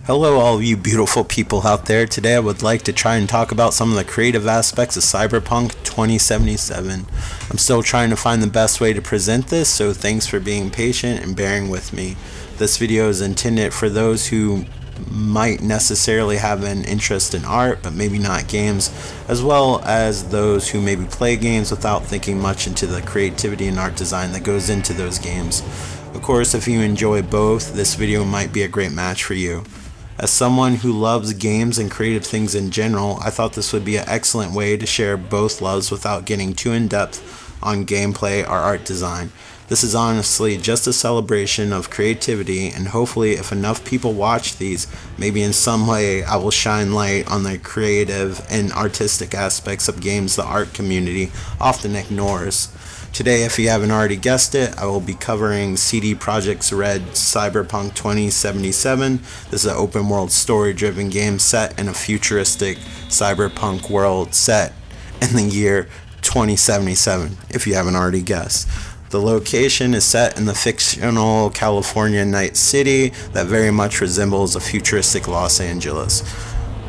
Hello all you beautiful people out there. Today I would like to try and talk about some of the creative aspects of Cyberpunk 2077. I'm still trying to find the best way to present this, so thanks for being patient and bearing with me. This video is intended for those who might necessarily have an interest in art but maybe not games, as well as those who maybe play games without thinking much into the creativity and art design that goes into those games. Of course, if you enjoy both, this video might be a great match for you. As someone who loves games and creative things in general, I thought this would be an excellent way to share both loves without getting too in depth on gameplay or art design. This is honestly just a celebration of creativity, and hopefully if enough people watch these, maybe in some way I will shine light on the creative and artistic aspects of games the art community often ignores. Today, if you haven't already guessed it, I will be covering CD Projekt's Red Cyberpunk 2077. This is an open world story driven game set in a futuristic cyberpunk world set in the year 2077, if you haven't already guessed. The location is set in the fictional California Night City that very much resembles a futuristic Los Angeles.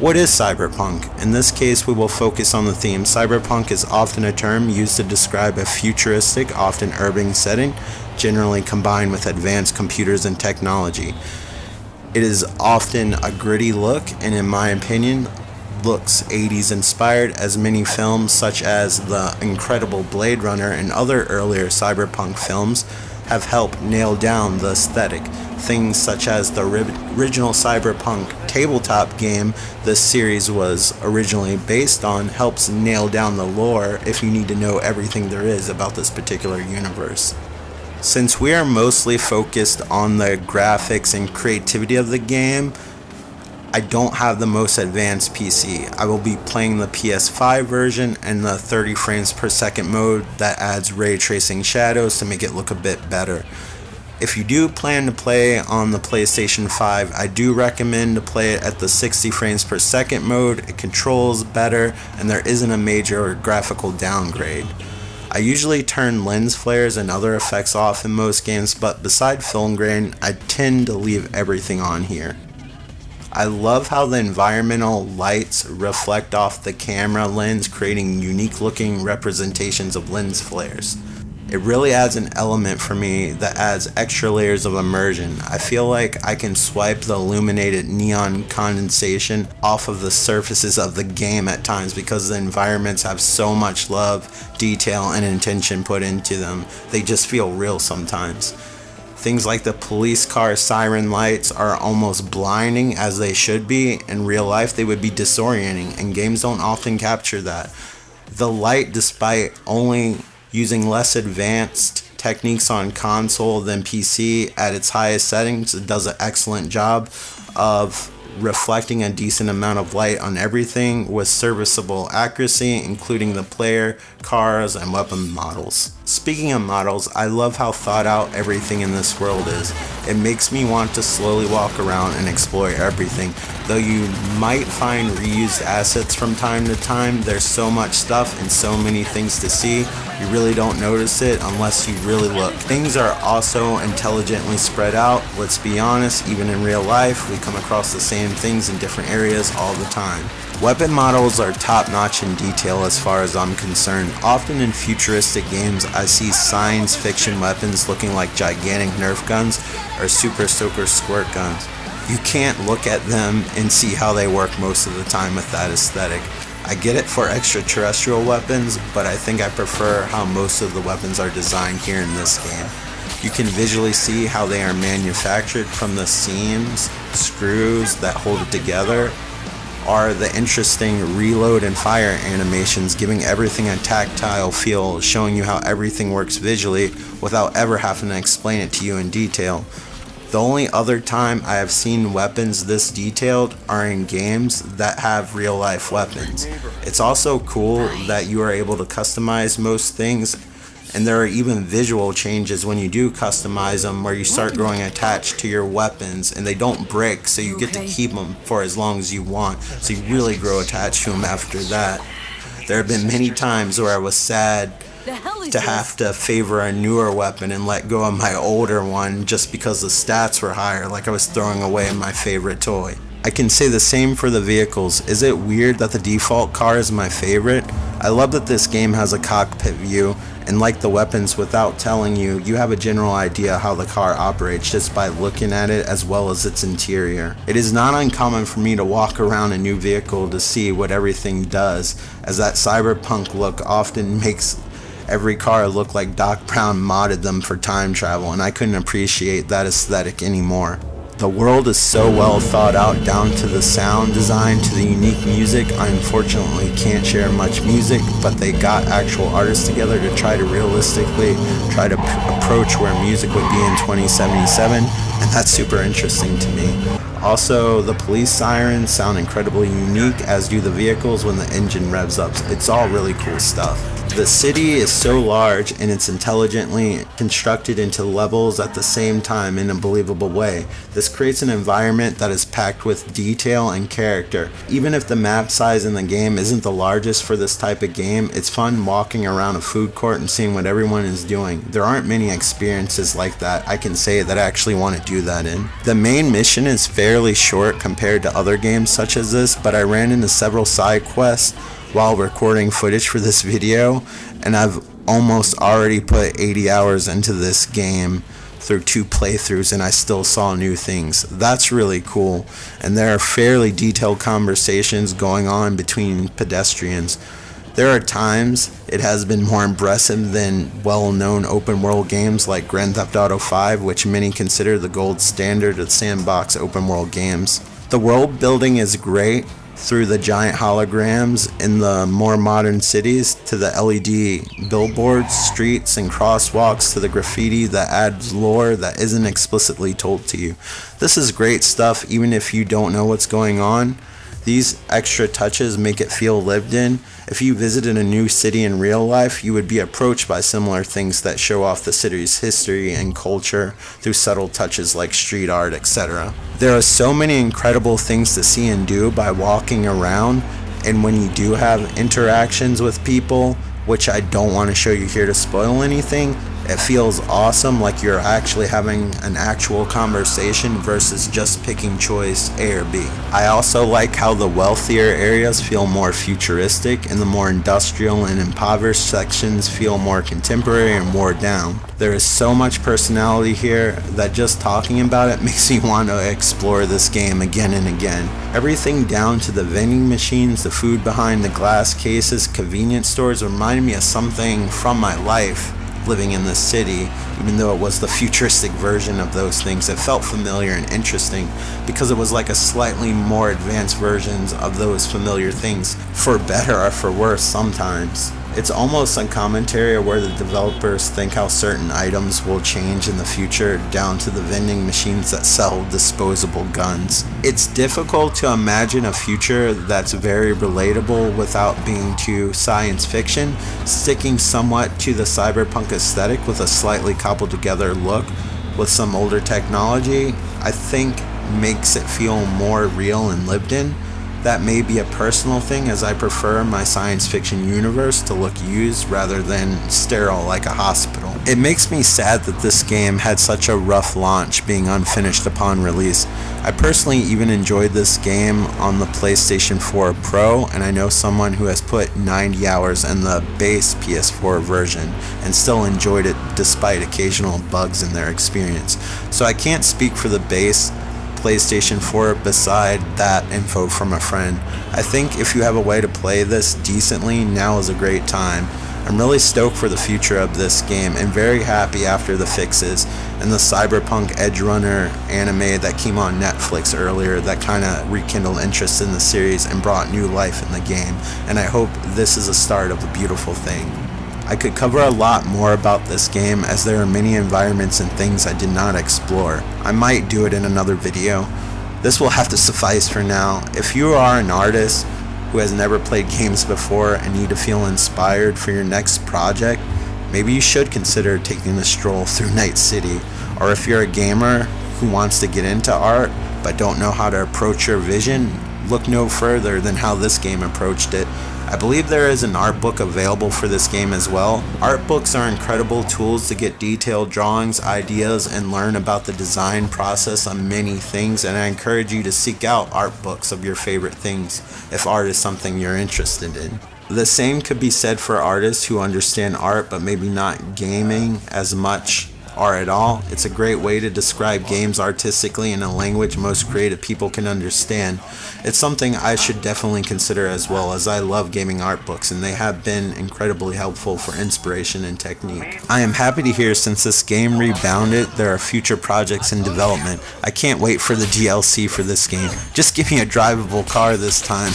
What is cyberpunk? In this case, we will focus on the theme. Cyberpunk is often a term used to describe a futuristic, often urban setting, generally combined with advanced computers and technology. It is often a gritty look, and in my opinion, looks 80s inspired, as many films such as the incredible Blade Runner and other earlier cyberpunk films have helped nail down the aesthetic. Things such as the original Cyberpunk tabletop game this series was originally based on helps nail down the lore if you need to know everything there is about this particular universe. Since we are mostly focused on the graphics and creativity of the game, I don't have the most advanced PC. I will be playing the PS5 version and the 30 frames per second mode that adds ray tracing shadows to make it look a bit better. If you do plan to play on the PlayStation 5, I do recommend to play it at the 60 frames per second mode. It controls better and there isn't a major graphical downgrade. I usually turn lens flares and other effects off in most games, but beside film grain, I tend to leave everything on here. I love how the environmental lights reflect off the camera lens, creating unique looking representations of lens flares. It really adds an element for me that adds extra layers of immersion. I feel like I can swipe the illuminated neon condensation off of the surfaces of the game at times because the environments have so much love, detail, and intention put into them. They just feel real sometimes. Things like the police car siren lights are almost blinding, as they should be. In real life they would be disorienting, and games don't often capture that. The light, despite only using less advanced techniques on console than PC at its highest settings, it does an excellent job of reflecting a decent amount of light on everything with serviceable accuracy, including the player, cars, and weapon models. Speaking of models, I love how thought out everything in this world is. It makes me want to slowly walk around and explore everything. Though you might find reused assets from time to time, there's so much stuff and so many things to see, you really don't notice it unless you really look. Things are also intelligently spread out. Let's be honest, even in real life, we come across the same things in different areas all the time. Weapon models are top-notch in detail as far as I'm concerned. Often in futuristic games, I see science fiction weapons looking like gigantic Nerf guns or super soaker squirt guns. You can't look at them and see how they work most of the time with that aesthetic. I get it for extraterrestrial weapons, but I think I prefer how most of the weapons are designed here in this game. You can visually see how they are manufactured, from the seams, screws that hold it together, are the interesting reload and fire animations, giving everything a tactile feel, showing you how everything works visually without ever having to explain it to you in detail. The only other time I have seen weapons this detailed are in games that have real life weapons. It's also cool that you are able to customize most things, and there are even visual changes when you do customize them where you start growing attached to your weapons and they don't break, so you get to keep them for as long as you want, so you really grow attached to them after that. There have been many times where I was sad The hell is to this? have to favor a newer weapon and let go of my older one just because the stats were higher, like I was throwing away my favorite toy. I can say the same for the vehicles. Is it weird that the default car is my favorite? I love that this game has a cockpit view, and like the weapons, without telling you, you have a general idea how the car operates just by looking at it as well as its interior. It is not uncommon for me to walk around a new vehicle to see what everything does, as that cyberpunk look often makes every car look like Doc Brown modded them for time travel, and I couldn't appreciate that aesthetic anymore. The world is so well thought out down to the sound design to the unique music. I unfortunately can't share much music, but they got actual artists together to try to realistically try to approach where music would be in 2077, and that's super interesting to me. Also, the police sirens sound incredibly unique, as do the vehicles when the engine revs up. It's all really cool stuff. The city is so large and it's intelligently constructed into levels at the same time in a believable way. This creates an environment that is packed with detail and character. Even if the map size in the game isn't the largest for this type of game, it's fun walking around a food court and seeing what everyone is doing. There aren't many experiences like that I can say that I actually want to do that in. The main mission is fairly short compared to other games such as this, but I ran into several side quests while recording footage for this video, and I've almost already put 80 hours into this game through 2 playthroughs, and I still saw new things. That's really cool, and there are fairly detailed conversations going on between pedestrians. There are times it has been more impressive than well-known open world games like Grand Theft Auto 5, which many consider the gold standard of sandbox open world games. The world building is great, through the giant holograms in the more modern cities, to the LED billboards, streets, and crosswalks, to the graffiti that adds lore that isn't explicitly told to you. This is great stuff even if you don't know what's going on. These extra touches make it feel lived in. If you visited a new city in real life, you would be approached by similar things that show off the city's history and culture through subtle touches like street art, etc. There are so many incredible things to see and do by walking around, and when you do have interactions with people, which I don't want to show you here to spoil anything, it feels awesome, like you're actually having an actual conversation versus just picking choice A or B. I also like how the wealthier areas feel more futuristic and the more industrial and impoverished sections feel more contemporary and wore down. There is so much personality here that just talking about it makes me want to explore this game again and again. Everything down to the vending machines, the food behind the glass cases, convenience stores remind me of something from my life living in this city. Even though it was the futuristic version of those things, it felt familiar and interesting because it was like a slightly more advanced versions of those familiar things, for better or for worse sometimes. It's almost a commentary where the developers think how certain items will change in the future, down to the vending machines that sell disposable guns. It's difficult to imagine a future that's very relatable without being too science fiction, sticking somewhat to the cyberpunk aesthetic with a slightly cobbled together look with some older technology, I think makes it feel more real and lived in. That may be a personal thing, as I prefer my science fiction universe to look used rather than sterile like a hospital. It makes me sad that this game had such a rough launch, being unfinished upon release. I personally even enjoyed this game on the PlayStation 4 Pro, and I know someone who has put 90 hours in the base PS4 version and still enjoyed it despite occasional bugs in their experience. So I can't speak for the base PlayStation 4 beside that info from a friend. I think if you have a way to play this decently, now is a great time. I'm really stoked for the future of this game and very happy after the fixes and the Cyberpunk Edge Runner anime that came on Netflix earlier that kind of rekindled interest in the series and brought new life in the game, and I hope this is a start of a beautiful thing. I could cover a lot more about this game, as there are many environments and things I did not explore. I might do it in another video. This will have to suffice for now. If you are an artist who has never played games before and need to feel inspired for your next project, maybe you should consider taking a stroll through Night City. Or if you're a gamer who wants to get into art but don't know how to approach your vision, look no further than how this game approached it. I believe there is an art book available for this game as well. Art books are incredible tools to get detailed drawings, ideas, and learn about the design process on many things, and I encourage you to seek out art books of your favorite things if art is something you're interested in. The same could be said for artists who understand art but maybe not gaming as much or at all. It's a great way to describe games artistically in a language most creative people can understand. It's something I should definitely consider as well, as I love gaming art books and they have been incredibly helpful for inspiration and technique. I am happy to hear since this game rebounded, there are future projects in development. I can't wait for the DLC for this game. Just give me a drivable car this time.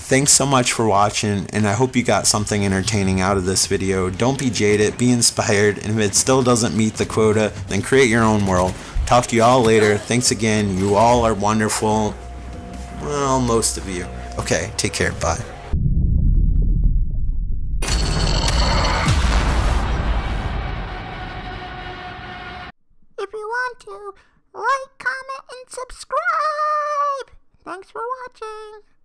Thanks so much for watching, and I hope you got something entertaining out of this video. Don't be jaded, be inspired, and if it still doesn't meet the quota, then create your own world. Talk to you all later. Thanks again. You all are wonderful. Well, most of you. Okay, take care. Bye. If you want to, like, comment, and subscribe. Thanks for watching.